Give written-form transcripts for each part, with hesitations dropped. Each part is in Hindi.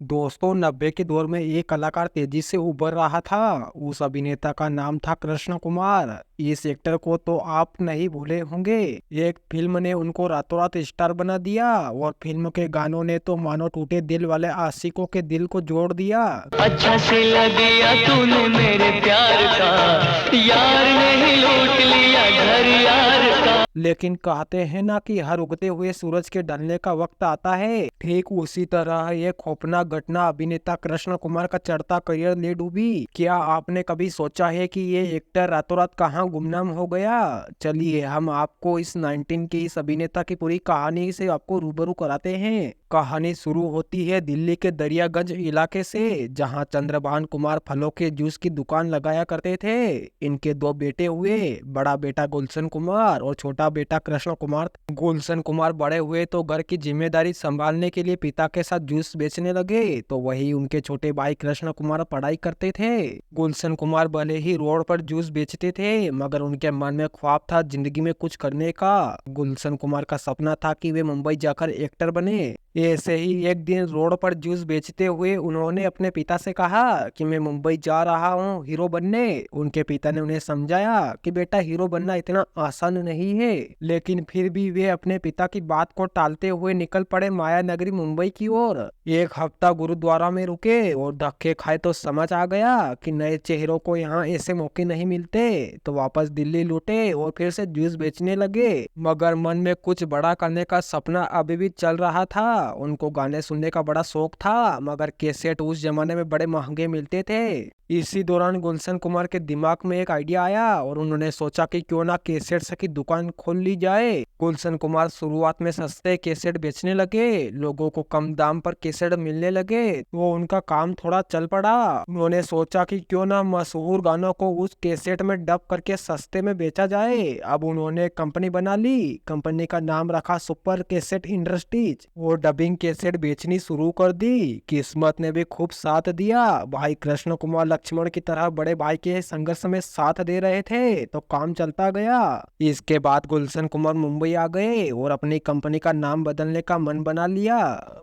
दोस्तों 90 के दौर में एक कलाकार तेजी से उभर रहा था। उस अभिनेता का नाम था कृष्ण कुमार। इस एक्टर को तो आप नहीं भूले होंगे। एक फिल्म ने उनको रातों रात स्टार बना दिया और फिल्म के गानों ने तो मानो टूटे दिल वाले आशिकों के दिल को जोड़ दिया। अच्छा सिला दिया तूने मेरे प्यार का, यार ने ही लूट लिया घर यार का। लेकिन कहते हैं ना कि हर उगते हुए सूरज के ढलने का वक्त आता है। ठीक उसी तरह ये खौफनाक घटना अभिनेता कृष्ण कुमार का चढ़ता करियर ले डूबी। क्या आपने कभी सोचा है कि ये एक्टर रातों रात कहाँ गुमनाम हो गया? चलिए हम आपको इस 19 के इस अभिनेता की पूरी कहानी से आपको रूबरू कराते हैं। कहानी शुरू होती है दिल्ली के दरियागंज इलाके से, जहां चंद्रभान कुमार फलों के जूस की दुकान लगाया करते थे। इनके दो बेटे हुए, बड़ा बेटा गुलशन कुमार और छोटा बेटा कृष्ण कुमार। गुलशन कुमार बड़े हुए तो घर की जिम्मेदारी संभालने के लिए पिता के साथ जूस बेचने लगे, तो वही उनके छोटे भाई कृष्ण कुमार पढ़ाई करते थे। गुलशन कुमार भले ही रोड पर जूस बेचते थे, मगर उनके मन में ख्वाब था जिंदगी में कुछ करने का। गुलशन कुमार का सपना था कि वे मुंबई जाकर एक्टर बने। ऐसे ही एक दिन रोड पर जूस बेचते हुए उन्होंने अपने पिता से कहा कि मैं मुंबई जा रहा हूँ हीरो बनने। उनके पिता ने उन्हें समझाया कि बेटा हीरो बनना इतना आसान नहीं है, लेकिन फिर भी वे अपने पिता की बात को टालते हुए निकल पड़े माया नगरी मुंबई की ओर। एक हफ्ता गुरुद्वारा में रुके और धक्के खाए तो समझ आ गया कि नए चेहरों को यहाँ ऐसे मौके नहीं मिलते, तो वापस दिल्ली लौटे और फिर से जूस बेचने लगे। मगर मन में कुछ बड़ा करने का सपना अभी भी चल रहा था। उनको गाने सुनने का बड़ा शौक था, मगर कैसेट उस जमाने में बड़े महंगे मिलते थे। इसी दौरान गुलशन कुमार के दिमाग में एक आइडिया आया और उन्होंने सोचा कि क्यों ना कैसेट्स की दुकान खोल ली जाए। गुलशन कुमार शुरुआत में सस्ते कैसेट बेचने लगे, लोगों को कम दाम पर कैसेट मिलने लगे, तो उनका काम थोड़ा चल पड़ा। उन्होंने सोचा कि क्यों ना मशहूर गानों को उस कैसेट में डब करके सस्ते में बेचा जाए। अब उन्होंने कंपनी बना ली। कंपनी का नाम रखा सुपर कैसेट इंडस्ट्रीज और डबिंग कैसेट बेचनी शुरू कर दी। किस्मत ने भी खूब साथ दिया। भाई कृष्ण कुमार लक्ष्मण की तरह बड़े भाई के संघर्ष में साथ दे रहे थे, तो काम चलता गया। इसके बाद गुलशन कुमार मुंबई आ गए और अपनी कंपनी का नाम बदलने का मन बना लिया।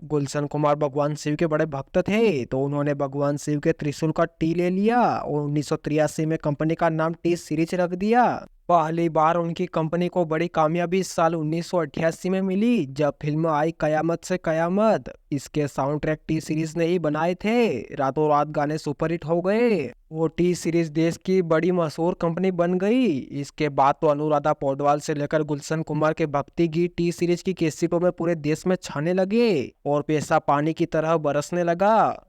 गुलशन कुमार भगवान शिव के बड़े भक्त थे, तो उन्होंने भगवान शिव के त्रिशूल का टी ले लिया और 1983 में कंपनी का नाम टी सीरीज रख दिया। पहली बार उनकी कंपनी को बड़ी कामयाबी साल 1988 में मिली, जब फिल्म आई कयामत से कयामत। इसके साउंड ट्रैक टी सीरीज ने ही बनाए थे। रातों रात गाने सुपरहिट हो गए। वो टी सीरीज देश की बड़ी मशहूर कंपनी बन गई। इसके बाद तो अनुराधा पौडवाल से लेकर गुलशन कुमार के भक्ति गीत टी सीरीज की कैसेटों में पूरे देश में छाने लगे और पैसा पानी की तरह बरसने लगा।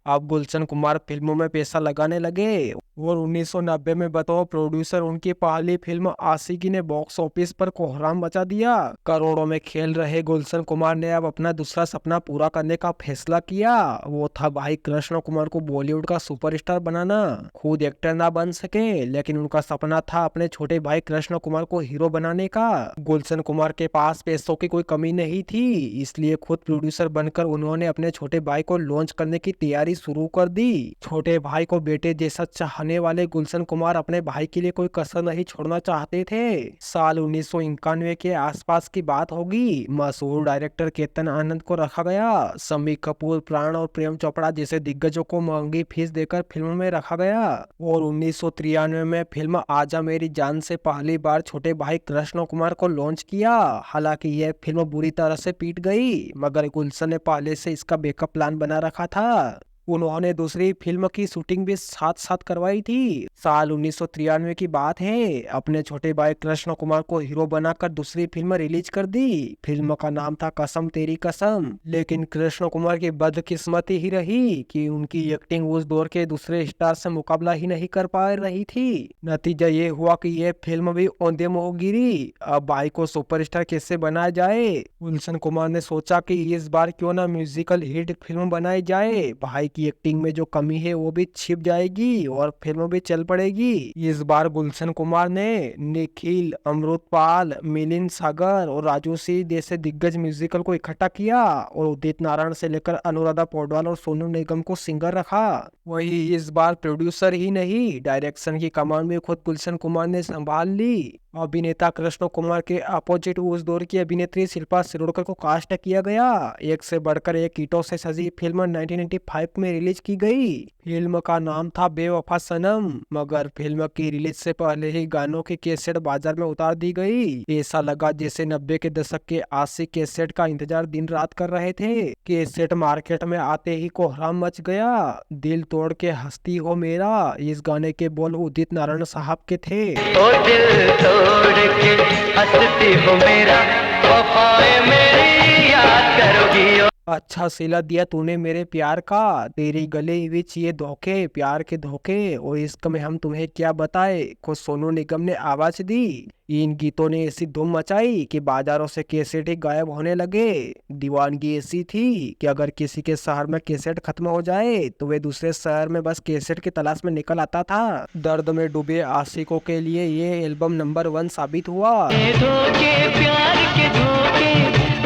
अब गुलशन कुमार फिल्मों में पैसा लगाने लगे और 1990 में बतौर प्रोड्यूसर उनकी पहली फिल्म आशिकी ने बॉक्स ऑफिस पर कोहराम मचा दिया। करोड़ों में खेल रहे गुलशन कुमार ने अब अपना दूसरा सपना पूरा करने का फैसला किया। वो था भाई कृष्ण कुमार को बॉलीवुड का सुपरस्टार बनाना। खुद एक्टर ना बन सके, लेकिन उनका सपना था अपने छोटे भाई कृष्ण कुमार को हीरो बनाने का। गुलशन कुमार के पास पैसों की कोई कमी नहीं थी, इसलिए खुद प्रोड्यूसर बनकर उन्होंने अपने छोटे भाई को लॉन्च करने की तैयारी शुरू कर दी। छोटे भाई को बेटे जैसा चाहने वाले गुलशन कुमार अपने भाई के लिए कोई कसर नहीं छोड़ना चाहते थे। साल 1991 के आसपास की बात होगी। मशहूर डायरेक्टर केतन आनंद को रखा गया। शम्मी कपूर, प्राण और प्रेम चोपड़ा जैसे दिग्गजों को महंगी फीस देकर फिल्म में रखा गया और 1993 में फिल्म आजा मेरी जान से पहली बार छोटे भाई कृष्ण कुमार को लॉन्च किया। हालांकि यह फिल्म बुरी तरह से पीट गई, मगर गुलशन ने पहले से इसका बैकअप प्लान बना रखा था। उन्होंने दूसरी फिल्म की शूटिंग भी साथ साथ करवाई थी। साल 1993 की बात है। अपने छोटे भाई कृष्ण कुमार को हीरो बनाकर दूसरी फिल्म रिलीज कर दी। फिल्म का नाम था कसम तेरी कसम। लेकिन कृष्ण कुमार की बदकिस्मती ही रही कि उनकी एक्टिंग उस दौर के दूसरे स्टार से मुकाबला ही नहीं कर पा रही थी। नतीजा ये हुआ कि यह फिल्म भी औंधे मुंह गिरी। अब भाई को सुपरस्टार कैसे बनाया जाए? गुलशन कुमार ने सोचा कि इस बार क्यों ना म्यूजिकल हिट फिल्म बनाई जाए। भाई की एक्टिंग में जो कमी है वो भी छिप जाएगी और फिल्म भी चल पड़ेगी। इस बार गुलशन कुमार ने निखिल, अमृतपाल, मिलिंद सागर और राजू सिंह जैसे दिग्गज म्यूजिकल को इकट्ठा किया और उदित नारायण से लेकर अनुराधा पौडवाल और सोनू निगम को सिंगर रखा। वही इस बार प्रोड्यूसर ही नहीं, डायरेक्शन की कमान भी खुद गुलशन कुमार ने संभाल ली। अभिनेता कृष्ण कुमार के अपोजिट उस दौर की अभिनेत्री शिल्पा शिरोडकर को कास्ट किया गया। एक से बढ़कर एक ईंटों से सजी फिल्म 1995 में रिलीज की गई। फिल्म का नाम था बेवफा सनम, मगर फिल्म की रिलीज से पहले ही गानों की कैसेट बाजार में उतार दी गई। ऐसा लगा जैसे 90 के दशक के आशिक कैसेट का इंतजार दिन रात कर रहे थे। कैसेट मार्केट में आते ही कोहराम मच गया। दिल तोड़ के हंसती हो मेरा, इस गाने के बोल उदित नारायण साहब के थे। ओ दिल तोड़ के हंसती हो मेरा, वफाएं मेरी याद करोगी। अच्छा सिला दिया तूने मेरे प्यार का, तेरी गले विच ये धोखे, प्यार के धोखे और इश्क में हम तुम्हें क्या बताए, को सोनू निगम ने आवाज दी। इन गीतों ने ऐसी धूम मचाई कि बाजारों से कैसेट ही गायब होने लगे। दीवानगी ऐसी थी कि अगर किसी के शहर में कैसेट खत्म हो जाए तो वे दूसरे शहर में बस कैसेट की तलाश में निकल आता था। दर्द में डूबे आशिकों के लिए ये एल्बम नंबर 1 साबित हुआ। ये धोखे प्यार के धोखे,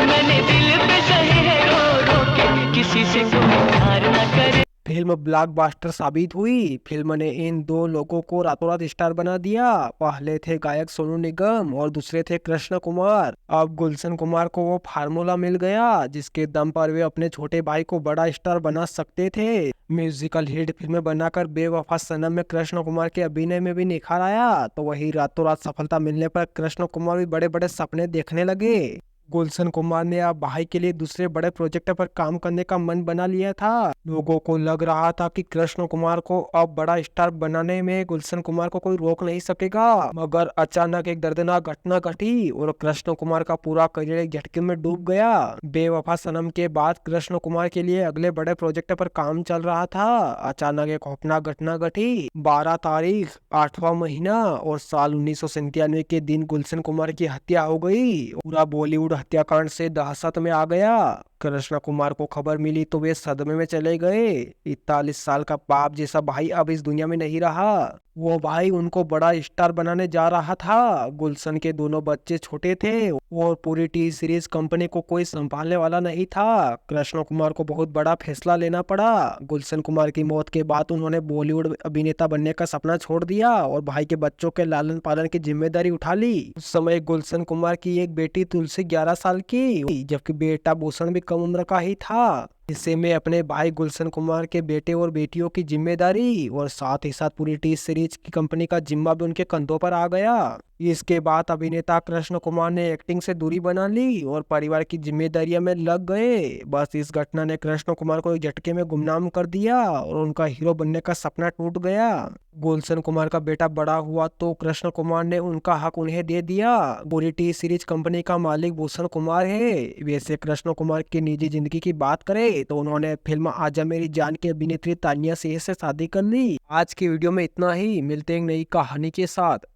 मैंने दिल पे सहे है रो रो के, किसी से कोई प्यार न करे। फिल्म ब्लॉकबस्टर साबित हुई। फिल्म ने इन दो लोगों को रातों रात स्टार बना दिया। पहले थे गायक सोनू निगम और दूसरे थे कृष्ण कुमार। अब गुलशन कुमार को वो फार्मूला मिल गया जिसके दम पर वे अपने छोटे भाई को बड़ा स्टार बना सकते थे। म्यूजिकल हिट फिल्में बनाकर बेवफा सनम में कृष्ण कुमार के अभिनय में भी निखार आया, तो वही रातों रात सफलता मिलने पर कृष्ण कुमार भी बड़े बड़े सपने देखने लगे। गुलशन कुमार ने अब भाई के लिए दूसरे बड़े प्रोजेक्ट पर काम करने का मन बना लिया था। लोगों को लग रहा था कि कृष्ण कुमार को अब बड़ा स्टार बनाने में गुलशन कुमार को कोई रोक नहीं सकेगा, मगर अचानक एक दर्दनाक घटना घटी और कृष्ण कुमार का पूरा करियर एक झटके में डूब गया। बेवफा सनम के बाद कृष्ण कुमार के लिए अगले बड़े प्रोजेक्ट पर काम चल रहा था। अचानक एक खौफनाक घटना घटी। 12 तारीख 8वां महीना और साल 1997 के दिन गुलशन कुमार की हत्या हो गई। पूरा बॉलीवुड हत्याकांड से दहशत में आ गया। कृष्ण कुमार को खबर मिली तो वे सदमे में चले गए। 41 साल का बाप जैसा भाई अब इस दुनिया में नहीं रहा। वो भाई उनको बड़ा स्टार बनाने जा रहा था। गुलशन के दोनों बच्चे छोटे थे और पूरी टी सीरीज कंपनी को कोई संभालने वाला नहीं था। कृष्ण कुमार को बहुत बड़ा फैसला लेना पड़ा। गुलशन कुमार की मौत के बाद उन्होंने बॉलीवुड अभिनेता बनने का सपना छोड़ दिया और भाई के बच्चों के लालन पालन की जिम्मेदारी उठा ली। उस समय गुलशन कुमार की एक बेटी तुलसी 11 साल की, जबकि बेटा भूषण भी कम उम्र का ही था। इससे में अपने भाई गुलशन कुमार के बेटे और बेटियों की जिम्मेदारी और साथ ही साथ पूरी टी सीरीज की कंपनी का जिम्मा भी उनके कंधों पर आ गया। इसके बाद अभिनेता कृष्ण कुमार ने एक्टिंग से दूरी बना ली और परिवार की जिम्मेदारियों में लग गए। बस इस घटना ने कृष्ण कुमार को एक झटके में गुमनाम कर दिया और उनका हीरो बनने का सपना टूट गया। गुलशन कुमार का बेटा बड़ा हुआ तो कृष्ण कुमार ने उनका हक उन्हें दे दिया। पूरी टी सीरीज कंपनी का मालिक भूषण कुमार है। वैसे कृष्ण कुमार की निजी जिंदगी की बात करें तो उन्होंने फिल्म आजा मेरी जान की अभिनेत्री तानिया शेख से शादी कर ली। आज की वीडियो में इतना ही, मिलते हैं एक नई कहानी के साथ।